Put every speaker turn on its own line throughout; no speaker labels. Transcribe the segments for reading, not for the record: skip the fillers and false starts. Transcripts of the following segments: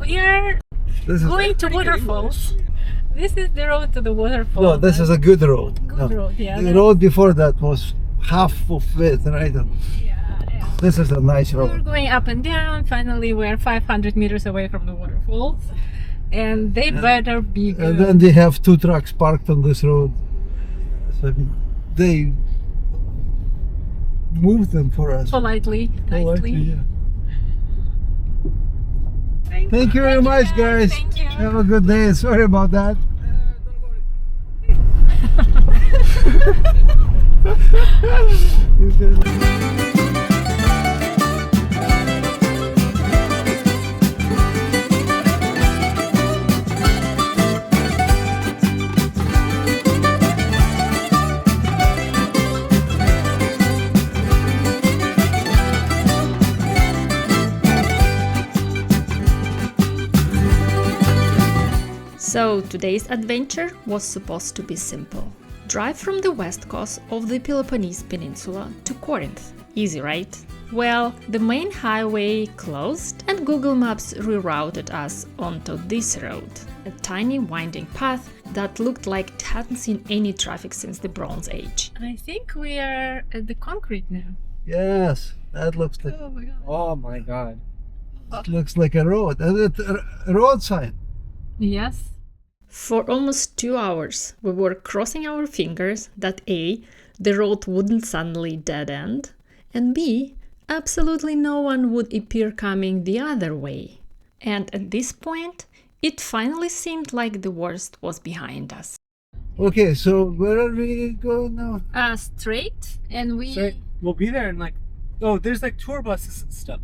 We are going to waterfalls. This is the road to the waterfall.
No, this is a good road.
Good road, yeah.
The road before that was half of it, right?
Yeah.
This is a nice
We're
road.
going up and down. Finally, we're 500 meters away from the waterfalls. And they better be good.
And then they have 2 trucks parked on this road. So they moved them for us.
Politely, nicely.
Yeah. Thank you very much, guys.
Thank you.
Have a good day. Sorry about that.
So today's adventure was supposed to be simple. Drive from the west coast of the Peloponnese Peninsula to Corinth. Easy, right? Well, the main highway closed and Google Maps rerouted us onto this road, a tiny winding path that looked like it hadn't seen any traffic since the Bronze Age.
I think we are at the concrete now.
Yes, that looks like.
Oh my god.
Oh my god.
It looks like a road. A road sign.
Yes.
For almost 2 hours, we were crossing our fingers that A, the road wouldn't suddenly dead end, and B, absolutely no one would appear coming the other way. And at this point, it finally seemed like the worst was behind us.
Okay, so where are we going now?
Straight, and we...
So we'll be there in like, oh, there's like tour buses and stuff.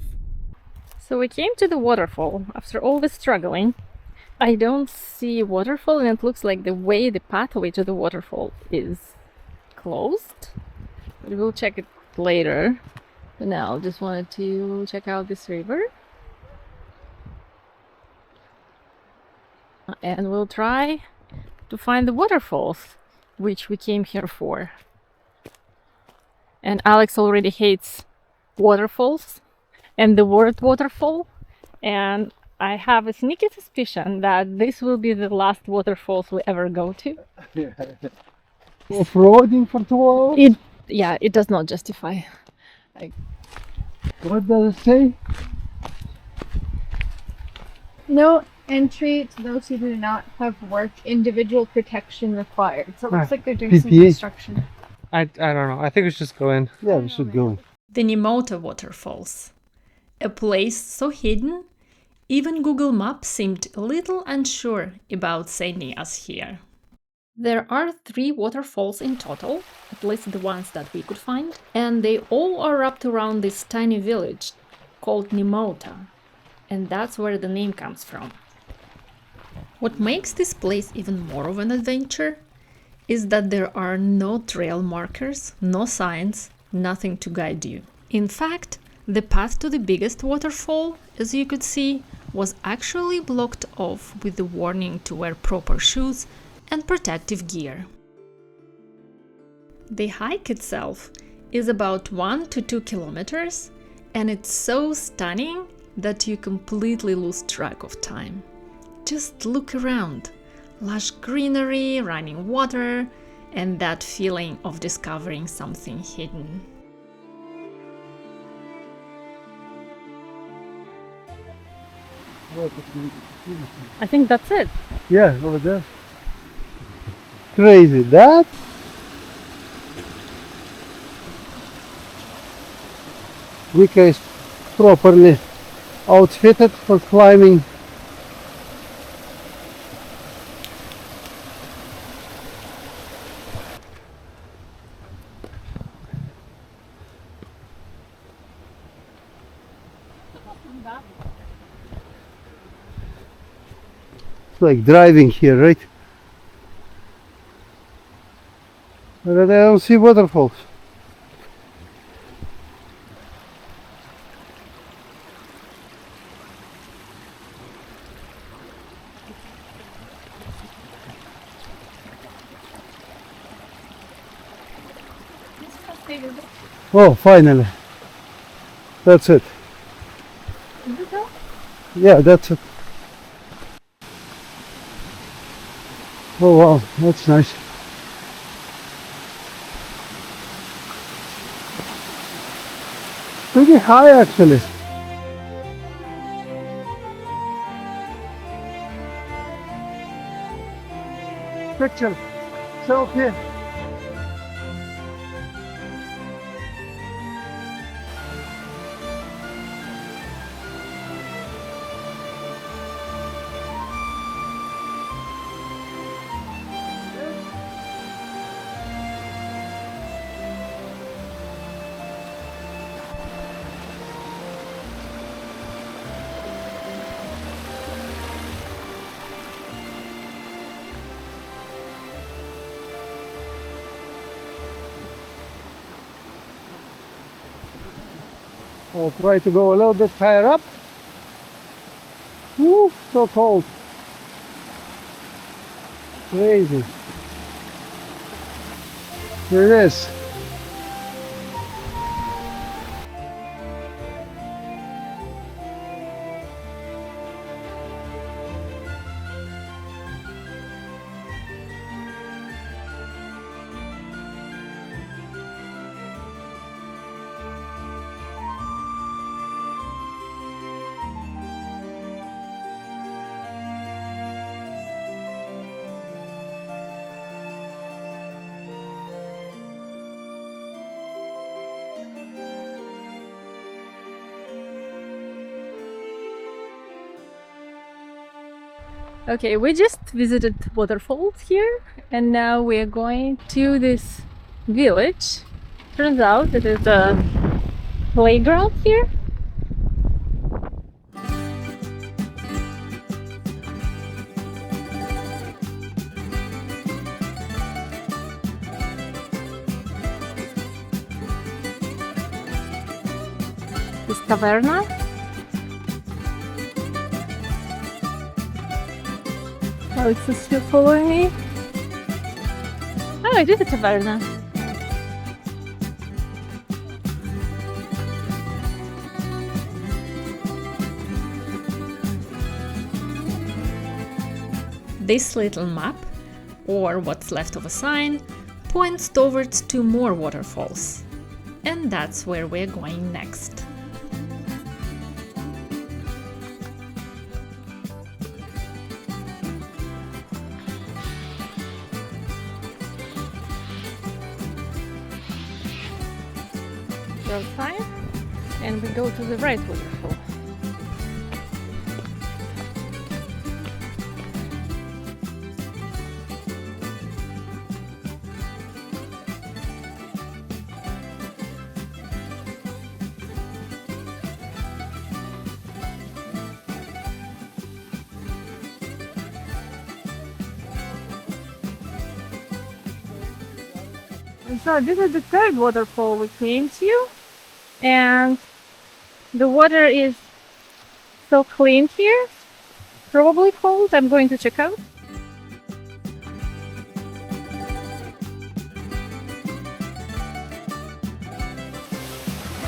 So we came to the waterfall after all the struggling. I don't see a waterfall, and it looks like the pathway to the waterfall is closed. But we'll check it later. But now I just wanted to check out this river. And we'll try to find the waterfalls, which we came here for. And Alex already hates waterfalls and the word waterfall. And I have a sneaky suspicion that this will be the last waterfalls we ever go to.
Off-roading for 2 hours?
It does not justify.
What does it say?
No entry to those who do not have work. Individual protection required. So it looks like they're doing some
PPE.
construction.
I don't know. I think we should just go in.
Yeah, we should go.
The Nemota waterfalls. A place so hidden, even Google Maps seemed a little unsure about sending us here. There are 3 waterfalls in total, at least the ones that we could find, and they all are wrapped around this tiny village called Nemota, and that's where the name comes from. What makes this place even more of an adventure is that there are no trail markers, no signs, nothing to guide you. In fact, the path to the biggest waterfall, as you could see, was actually blocked off with the warning to wear proper shoes and protective gear. The hike itself is about 1 to 2 kilometers, and it's so stunning that you completely lose track of time. Just look around. Lush greenery, running water, and that feeling of discovering something hidden.
I think that's it.
Yeah, over there. Crazy. That? Vika is properly outfitted for climbing. It's like driving here, right? But I don't see waterfalls. Oh, finally. That's it. Yeah, that's it. Oh wow, that's nice. Pretty high actually. Picture. Selfie. I'll try to go a little bit higher up. Woo, so cold. Crazy. Here it is.
Okay, we just visited waterfalls here, and now we are going to this village. Turns out that there's a playground here. This taverna. Alex is still following me. Oh, it is a taverna.
This little map, or what's left of a sign, points towards 2 more waterfalls. And that's where we're going next.
Road sign, and we go to the right waterfall. And so this is the third waterfall we came to, and the water is so clean here, probably cold. I'm going to check out.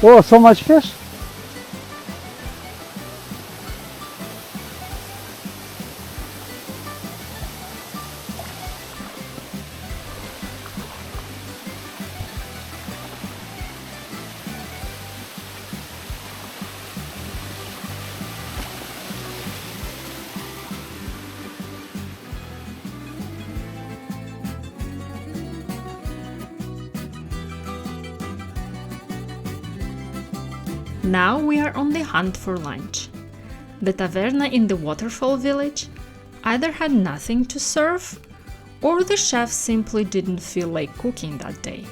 Oh, so much fish.
Now we are on the hunt for lunch. The taverna in the waterfall village either had nothing to serve, or the chef simply didn't feel like cooking that day.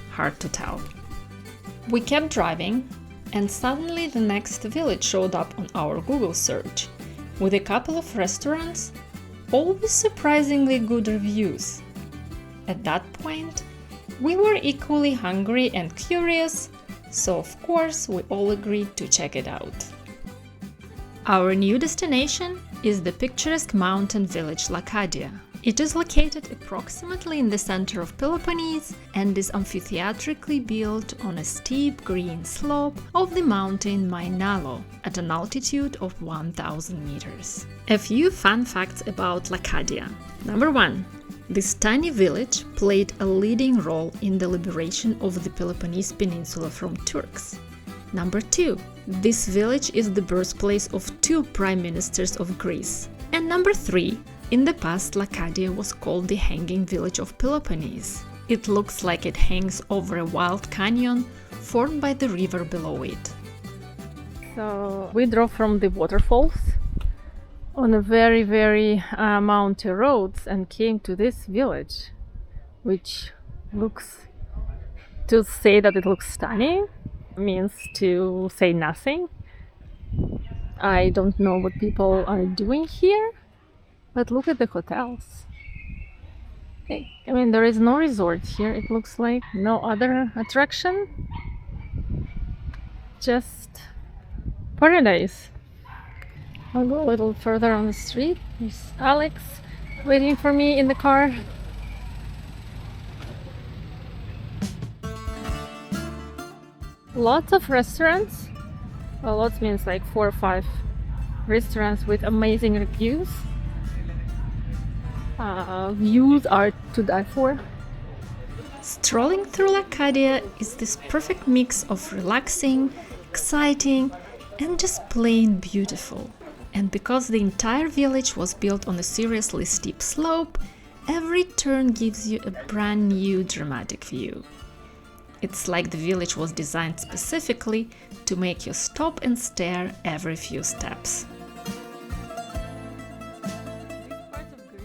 Hard to tell. We kept driving, and suddenly the next village showed up on our Google search, with a couple of restaurants, all with surprisingly good reviews. At that point, we were equally hungry and curious, so of course we all agreed to check it out. Our new destination is the picturesque mountain village Lakadia. It is located approximately in the center of Peloponnese and is amphitheatrically built on a steep green slope of the mountain Mainalo at an altitude of 1000 meters. A few fun facts about Lakadia. Number 1. This tiny village played a leading role in the liberation of the Peloponnese Peninsula from Turks. Number 2. This village is the birthplace of 2 prime ministers of Greece. And number 3. In the past, Lakadia was called the hanging village of Peloponnese. It looks like it hangs over a wild canyon formed by the river below it.
So we drove from the waterfalls on a very mountain roads and came to this village, which looks, to say that it looks stunning means to say nothing. I don't know what people are doing here, but look at the hotels. I mean, there is no resort here. It looks like no other attraction, just paradise. I'll go a little further on the street. There's Alex waiting for me in the car. Lots of restaurants. Well, lots means like 4 or 5 restaurants with amazing reviews. Views are to die for.
Strolling through Lakadia is this perfect mix of relaxing, exciting, and just plain beautiful. And because the entire village was built on a seriously steep slope, every turn gives you a brand new dramatic view. It's like the village was designed specifically to make you stop and stare every few steps.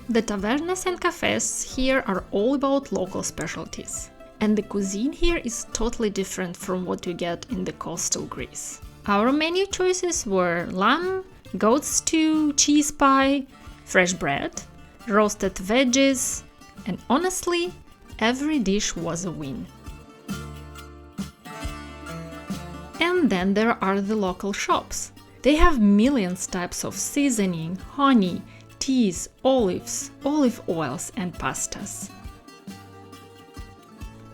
The tavernas and cafes here are all about local specialties. And the cuisine here is totally different from what you get in the coastal Greece. Our menu choices were lamb, goat stew, cheese pie, fresh bread, roasted veggies, and honestly, every dish was a win. And then there are the local shops. They have millions types of seasoning, honey, teas, olives, olive oils, and pastas.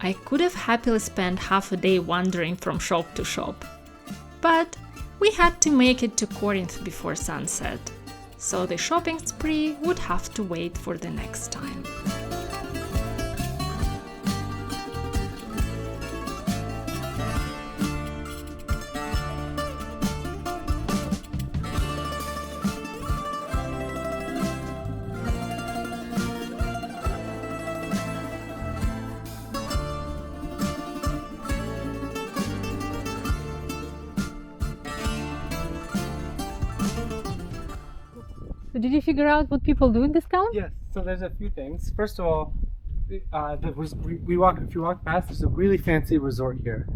I could have happily spent half a day wandering from shop to shop, but we had to make it to Corinth before sunset, so the shopping spree would have to wait for the next time.
So did you figure out what people do in this town?
Yes. So there's a few things. First of all, if you walk past, there's a really fancy resort here.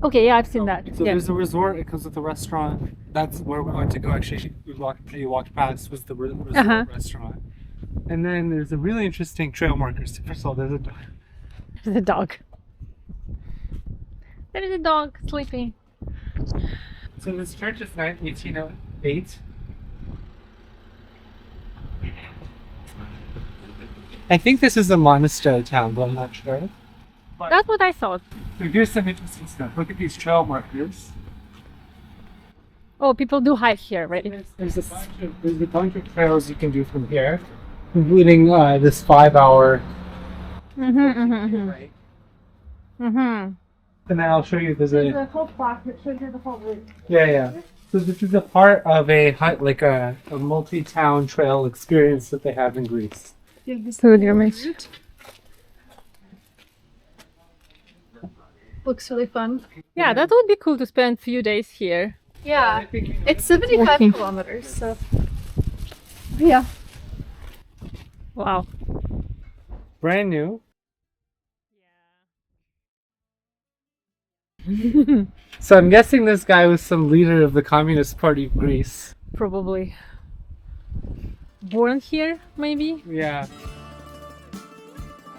Okay, yeah, I've seen that.
So
Yeah.
there's a resort. It comes with a restaurant. That's where we're going to go. Actually, you walked past was the resort restaurant. And then there's a really interesting trail markers. First of all, there's a dog.
There's a dog. There is a dog sleeping.
So this church is 1808. I think this is a monastery town, but I'm not sure. But
That's what I thought.
so here's some interesting stuff. Look at these trail markers.
Oh, people do hike here, right?
There's a bunch of trails you can do from here, including this 5-hour. Right. And then I'll show you. There's a
whole plaque that shows you the whole route.
yeah. So this is a part of a multi-town trail experience that they have in Greece.
Food your mix.
Looks really fun.
Yeah, that would be cool to spend a few days here.
Yeah, it's 75
Walking.
kilometers, so yeah.
Wow.
Brand new. So I'm guessing this guy was some leader of the Communist Party of Greece.
Probably. Born here, maybe?
Yeah.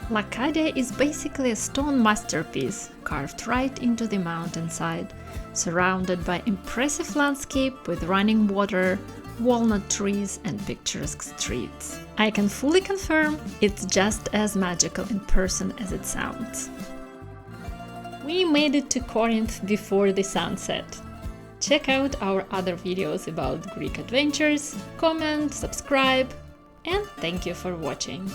Lakadia is basically a stone masterpiece carved right into the mountainside, surrounded by impressive landscape with running water, walnut trees, and picturesque streets. I can fully confirm it's just as magical in person as it sounds. We made it to Corinth before the sunset. Check out our other videos about Greek adventures, comment, subscribe, and thank you for watching.